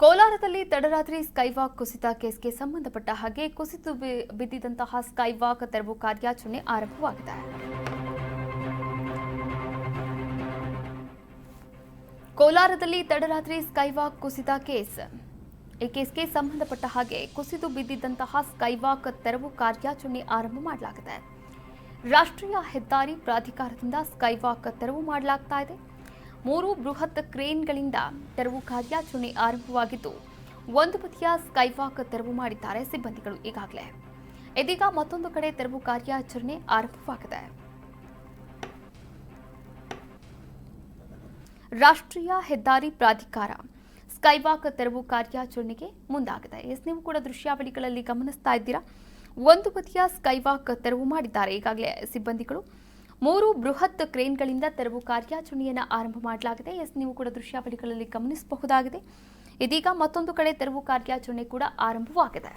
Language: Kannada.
ಕೋಲಾರದಲ್ಲಿ ತಡರಾತ್ರಿ ಸ್ಕೈವಾಕ್ ಕುಸಿತ ಕೇಸ್ಗೆ ಸಂಬಂಧಪಟ್ಟ ಹಾಗೆ ಕುಸಿದು ಬಿದ್ದಿದ್ದಂತಹ ಸ್ಕೈವಾಕ್ ತೆರವು ಕಾರ್ಯಾಚರಣೆ ಆರಂಭವಾಗಿದೆ. ಕೋಲಾರದಲ್ಲಿ ತಡರಾತ್ರಿ ಸ್ಕೈವಾಕ್ ಕುಸಿತ ಕೇಸ್. ಈ ಕೇಸ್ಗೆ ಸಂಬಂಧಪಟ್ಟ ಹಾಗೆ ಕುಸಿದು ಬಿದ್ದಿದ್ದಂತಹ ಸ್ಕೈವಾಕ್ ತೆರವು ಕಾರ್ಯಾಚರಣೆ ಆರಂಭ ಮಾಡಲಾಗಿದೆ. ರಾಷ್ಟ್ರೀಯ ಹೆದ್ದಾರಿ ಪ್ರಾಧಿಕಾರದಿಂದ ಸ್ಕೈವಾಕ್ ತೆರವು ಮಾಡಲಾಗ್ತಾ ಇದೆ. 3 ಬೃಹತ್ ಕ್ರೇನ್ಗಳಿಂದ ತೆರವು ಕಾರ್ಯಾಚರಣೆ ಆರಂಭವಾಗಿದ್ದು, ಒಂದು ಬದಿಯ ಸ್ಕೈವಾಕ್ ತೆರವು ಮಾಡಿದ್ದಾರೆ ಸಿಬ್ಬಂದಿಗಳು ಈಗಾಗಲೇ. ಇದೀಗ ಮತ್ತೊಂದು ಕಡೆ ತೆರವು ಕಾರ್ಯಾಚರಣೆ ಆರಂಭವಾಗಿದೆ. ರಾಷ್ಟ್ರೀಯ ಹೆದ್ದಾರಿ ಪ್ರಾಧಿಕಾರ ಸ್ಕೈವಾಕ್ ತೆರವು ಕಾರ್ಯಾಚರಣೆಗೆ ಮುಂದಾಗಿದೆ. ನೀವು ಕೂಡ ದೃಶ್ಯಾವಳಿಗಳಲ್ಲಿ ಗಮನಿಸ್ತಾ ಇದ್ದೀರಾ. ಒಂದು ಬದಿಯ ಸ್ಕೈವಾಕ್ ತೆರವು ಮಾಡಿದ್ದಾರೆ ಈಗಾಗಲೇ ಸಿಬ್ಬಂದಿಗಳು. 3 ಬೃಹತ್ ಕ್ರೇನ್ಗಳಿಂದ ತೆರವು ಕಾರ್ಯಾಚರಣೆಯನ್ನು ಆರಂಭ ಮಾಡಲಾಗಿದೆ. ನೀವು ಕೂಡ ದೃಶ್ಯಾವಳಿಗಳಲ್ಲಿ ಗಮನಿಸಬಹುದಾಗಿದೆ. ಇದೀಗ ಮತ್ತೊಂದು ಕಡೆ ತೆರವು ಕಾರ್ಯಾಚರಣೆ ಕೂಡ ಆರಂಭವಾಗಿದೆ.